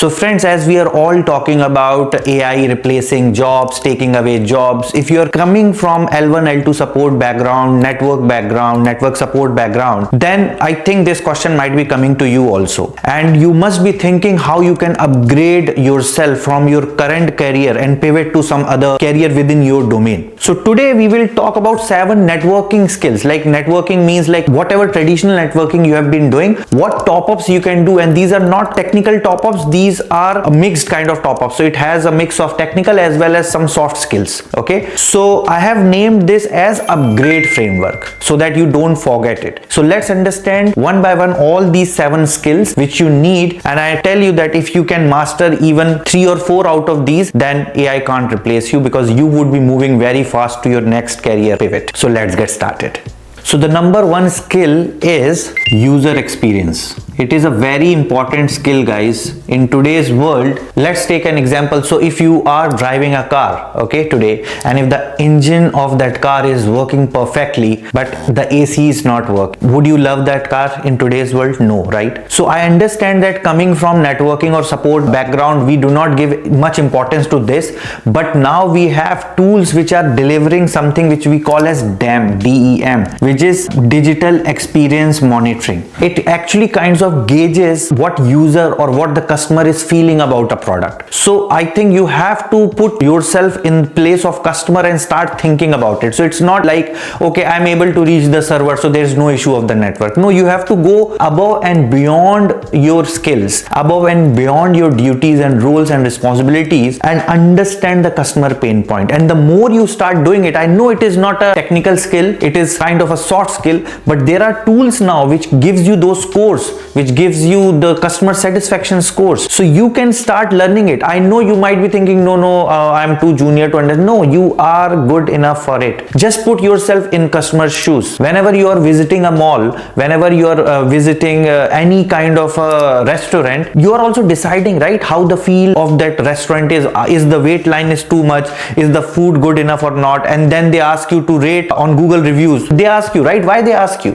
So friends, as we are all talking about AI replacing jobs, taking away jobs, if you are coming from L1, L2 support background, network support background, then I think this question might be coming to you also. And you must be thinking how you can upgrade yourself from your current career and pivot to some other career within your domain. So today we will talk about 7 networking skills. Like networking means like whatever traditional networking you have been doing, what top-ups you can do. And these are not technical top-ups, these are a mixed kind of top-ups. So it has a mix of technical as well as some soft skills. Okay, so I have named this as upgrade framework so that you don't forget it. So let's understand one by one all these 7 skills which you need, and I tell you that if you can master even 3 or 4 out of these, then AI can't replace you, because you would be moving very fast to your next career pivot. So let's get started. So the number 1 skill is user experience. It is a very important skill, guys, in today's world. Let's take an example. So if you are driving a car, okay, today, and if the engine of that car is working perfectly, but the AC is not working, would you love that car in today's world? No, right? So I understand that coming from networking or support background, we do not give much importance to this, but now we have tools which are delivering something which we call as DEM, which is digital experience monitoring. It actually kinds of gauges what user or what the customer is feeling about a product. So I think you have to put yourself in place of customer and start thinking about it. So it's not like, okay, I'm able to reach the server, so there's no issue of the network. No, you have to go above and beyond your skills, above and beyond your duties and roles and responsibilities, and understand the customer pain point. And the more you start doing it, I know it is not a technical skill, it is kind of a soft skill, but there are tools now which gives you those scores, which gives you the customer satisfaction scores, so you can start learning it. I know you might be thinking, no, I'm too junior to understand. No, you are good enough for it. Just put yourself in customer's shoes. Whenever you are visiting a mall, whenever you are visiting any kind of a restaurant, you are also deciding, right, how the feel of that restaurant is the wait line is too much, is the food good enough or not, and then they ask you to rate on Google reviews. They ask you, right? Why they ask you?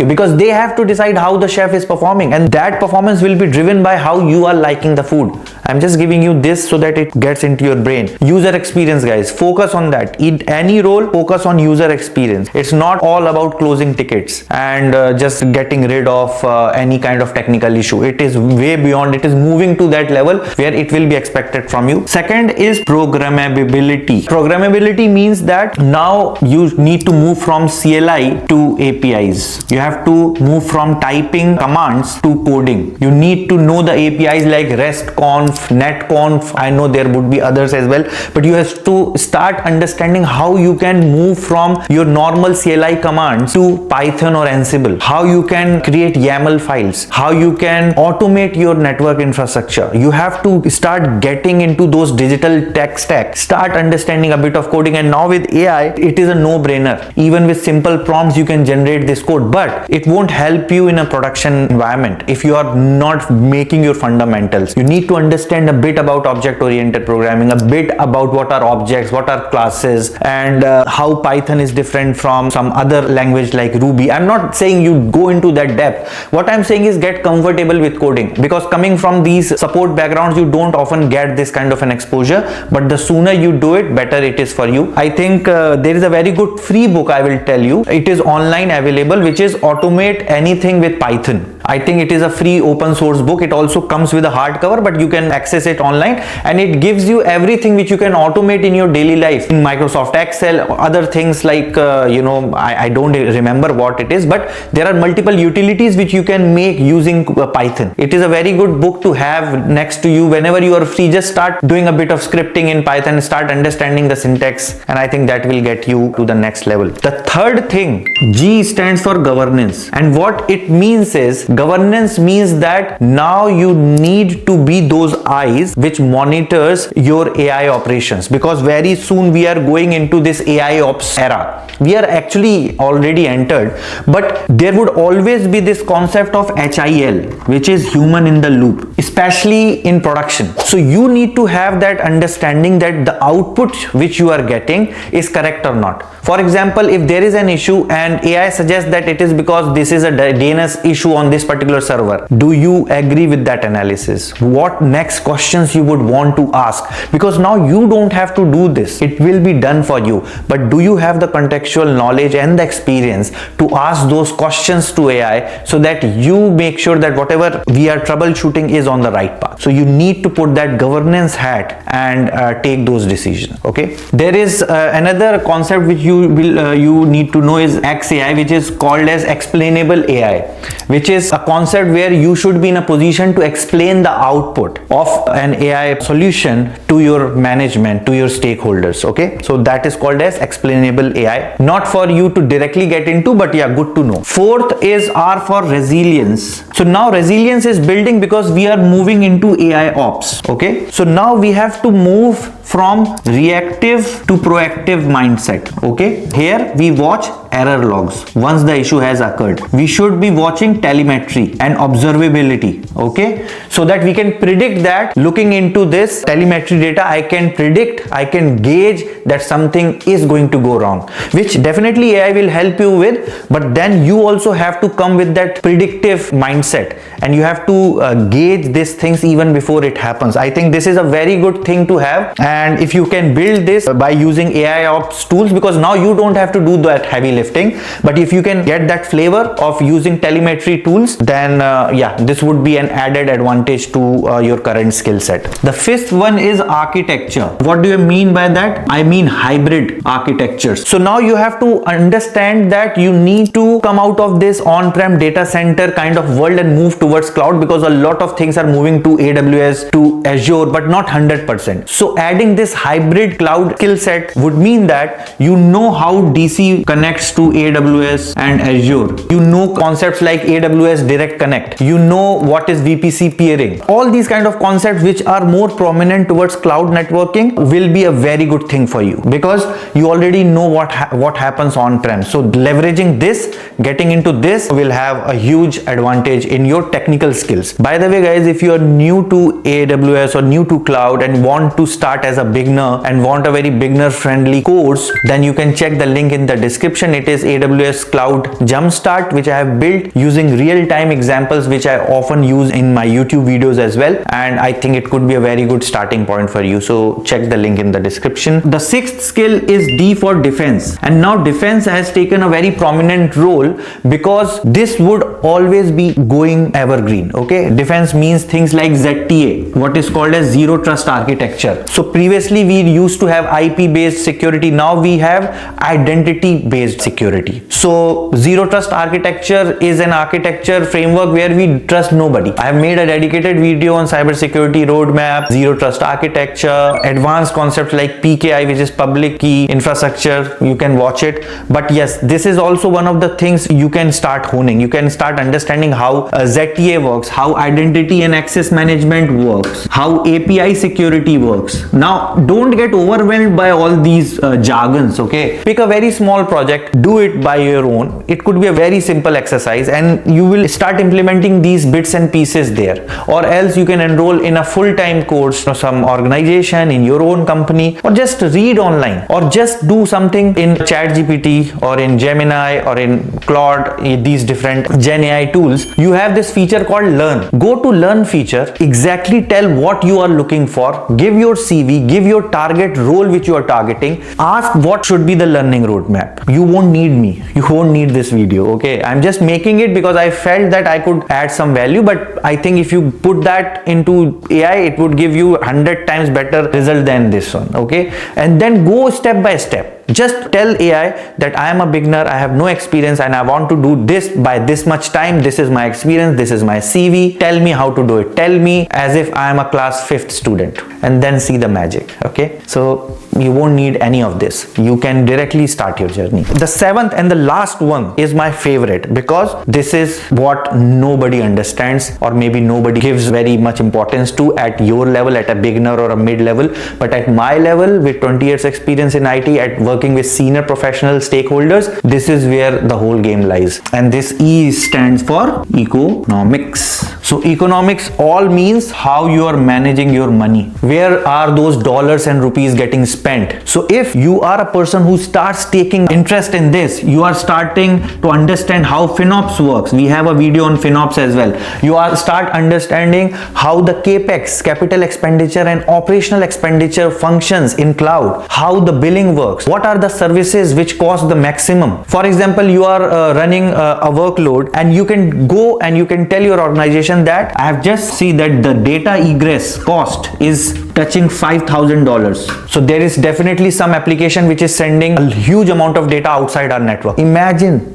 Because they have to decide how the chef is performing, and that performance will be driven by how you are liking the food. I'm just giving you this so that it gets into your brain. User experience, guys, focus on that. In any role, focus on user experience. It's not all about closing tickets and just getting rid of any kind of technical issue. It is way beyond. It is moving to that level where it will be expected from you. Second is programmability. Programmability means that now you need to move from CLI to APIs. You have to move from typing commands to coding. You need to know the APIs like Restconf, Netconf. I know there would be others as well, but you have to start understanding how you can move from your normal CLI commands to Python or Ansible, how you can create YAML files, how you can automate your network infrastructure. You have to start getting into those digital tech stack, start understanding a bit of coding. And now with AI, it is a no-brainer. Even with simple prompts, you can generate this code, but it won't help you in a production environment if you are not making your fundamentals. You need to understand a bit about object-oriented programming, a bit about what are objects, what are classes, and how Python is different from some other language like Ruby. I'm not saying you go into that depth. What I'm saying is get comfortable with coding, because coming from these support backgrounds, you don't often get this kind of an exposure, but the sooner you do it, better it is for you. I think there is a very good free book, I will tell you. It is online available, which is Automate Anything with Python. I think it is a free open source book. It also comes with a hardcover, but you can access it online, and it gives you everything which you can automate in your daily life in Microsoft Excel, other things like I don't remember what it is, but there are multiple utilities which you can make using Python. It is a very good book to have next to you whenever you are free. Just start doing a bit of scripting in Python, start understanding the syntax, and I think that will get you to the next level. The third thing, G stands for governance, and what it means is, governance means that now you need to be those eyes which monitors your AI operations, because very soon we are going into this AIOps era. We are actually already entered, but there would always be this concept of HIL, which is human in the loop, especially in production. So you need to have that understanding that the output which you are getting is correct or not. For example, if there is an issue and AI suggests that it is because this is a DNS issue on this particular server. Do you agree with that analysis? What next questions you would want to ask? Because now you don't have to do this, it will be done for you. But do you have the contextual knowledge and the experience to ask those questions to AI, so that you make sure that whatever we are troubleshooting is on the right path? So you need to put that governance hat and take those decisions. Okay, there is another concept which you need to know is XAI, which is called as explainable AI, which is a concept where you should be in a position to explain the output of an AI solution to your management, to your stakeholders. Okay, so that is called as explainable AI. Not for you to directly get into, but yeah, good to know. Fourth is R for resilience. So now resilience is building because we are moving into AIOps. Okay, so now we have to move from reactive to proactive mindset. Okay, here we watch error logs once the issue has occurred. We should be watching telemetry and observability. Okay, so that we can predict that looking into this telemetry data, I can predict, I can gauge that something is going to go wrong, which definitely AI will help you with. But then you also have to come with that predictive mindset, and you have to gauge these things even before it happens. I think this is a very good thing to have. And if you can build this by using AIOps tools, because now you don't have to do that heavy lifting, but if you can get that flavor of using telemetry tools, then yeah, this would be an added advantage to your current skill set. The fifth one is architecture. What do you mean by that? I mean hybrid architectures. So now you have to understand that you need to come out of this on-prem data center kind of world and move towards cloud, because a lot of things are moving to AWS, to Azure, but not 100%. So adding this hybrid cloud skill set would mean that you know how DC connects to AWS and Azure. You know concepts like AWS Direct Connect. You know what is VPC peering. All these kind of concepts which are more prominent towards cloud networking will be a very good thing for you, because you already know what happens on-prem. So leveraging this, getting into this will have a huge advantage in your technical skills. By the way guys, if you are new to AWS or new to cloud and want to start as a beginner and want a very beginner friendly course, then you can check the link in the description. It is AWS Cloud Jumpstart, which I have built using real-time examples, which I often use in my YouTube videos as well, and I think it could be a very good starting point for you. So check the link in the description. The sixth skill is D for defense, and now defense has taken a very prominent role because this would always be going evergreen. Okay, defense means things like ZTA, what is called as zero trust architecture. So previously we used to have IP based security, now we have identity based security. So zero trust architecture is an architecture framework where we trust nobody. I have made a dedicated video on cybersecurity roadmap, zero trust architecture, advanced concepts like PKI, which is public key infrastructure. You can watch it. But yes, this is also one of the things you can start honing. You can start understanding how ZTA works, how identity and access management works, how API security works. Now don't get overwhelmed by all these jargons. Okay, pick a very small project, do it by your own. It could be a very simple exercise, and you will start implementing these bits and pieces there. Or else you can enroll in a full-time course or some organization in your own company, or just read online, or just do something in ChatGPT or in Gemini or in Claude, these different Gen AI tools. You have this feature called Learn. Go to Learn feature, exactly tell what you are looking for, give your CV, give your target role which you are targeting, ask what should be the learning roadmap. You won't need me, you won't need this video. Okay, I'm just making it because I felt that I could add some value, but I think if you put that into AI, it would give you 100 times better result than this one. Okay, and then go step by step. Just tell AI that I am a beginner, I have no experience, and I want to do this by this much time. This is my experience, this is my CV. Tell me how to do it. Tell me as if I am a class 5th student, and then see the magic. Okay, so you won't need any of this. You can directly start your journey. The seventh and the last one is my favorite, because this is what nobody understands, or maybe nobody gives very much importance to at your level, at a beginner or a mid level. But at my level, with 20 years experience in IT, at work working with senior professional stakeholders, this is where the whole game lies. And this E stands for economics. So economics all means how you are managing your money. Where are those dollars and rupees getting spent? So if you are a person who starts taking interest in this, you are starting to understand how FinOps works. We have a video on FinOps as well. You are start understanding how the CapEx, capital expenditure, and operational expenditure functions in cloud, how the billing works, what are the services which cost the maximum. For example, you are running a workload, and you can go and you can tell your organization that I have just seen that the data egress cost is touching $5,000. So there is definitely some application which is sending a huge amount of data outside our network. Imagine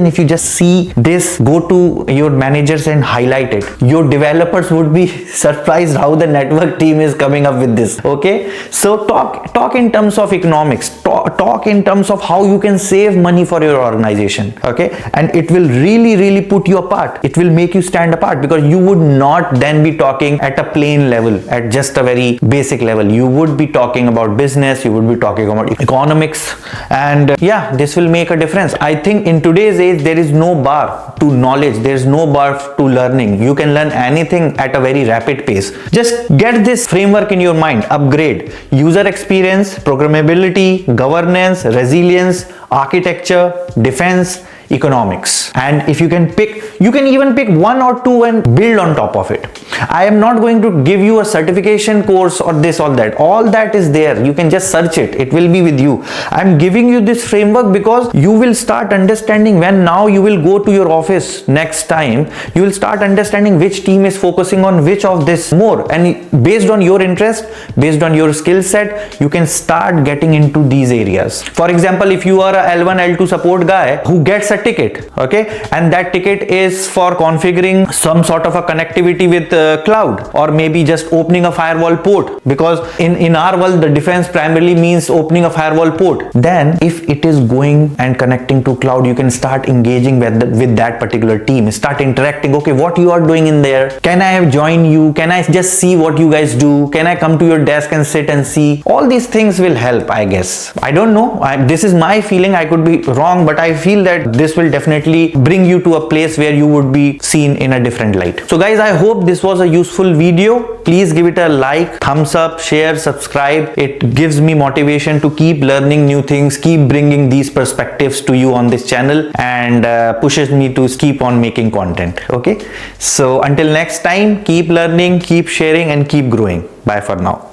if you just see this, go to your managers and highlight it. Your developers would be surprised how the network team is coming up with this. Okay, so talk in terms of economics, talk in terms of how you can save money for your organization. Okay, and it will really put you apart. It will make you stand apart, because you would not then be talking at a plain level, at just a very basic level. You would be talking about business, you would be talking about economics, and yeah, this will make a difference. I think in today's age there is no bar to knowledge, there is no bar to learning. You can learn anything at a very rapid pace. Just get this framework in your mind. Upgrade: user experience, programmability, governance, resilience, architecture, defense, economics. And if you can pick, you can even pick one or two and build on top of it. I am not going to give you a certification course or this or that. All that is there. You can just search it. It will be with you. I am giving you this framework because you will start understanding when now you will go to your office next time, you will start understanding which team is focusing on which of this more. And based on your interest, based on your skill set, you can start getting into these areas. For example, if you are a L1, L2 support guy who gets a ticket, okay, and that ticket is for configuring some sort of a connectivity with cloud, or maybe just opening a firewall port, because in our world the defense primarily means opening a firewall port. Then if it is going and connecting to cloud, you can start engaging with that particular team, start interacting. Okay, what you are doing in there, can I join you, can I just see what you guys do, can I come to your desk and sit and see? All these things will help, I guess. I don't know, this is my feeling, I could be wrong, but I feel that this will definitely bring you to a place where you would be seen in a different light. So guys, I hope this was a useful video. Please give it a like, thumbs up, share, subscribe. It gives me motivation to keep learning new things, keep bringing these perspectives to you on this channel, and pushes me to keep on making content. Okay, so until next time, keep learning, keep sharing, and keep growing. Bye for now.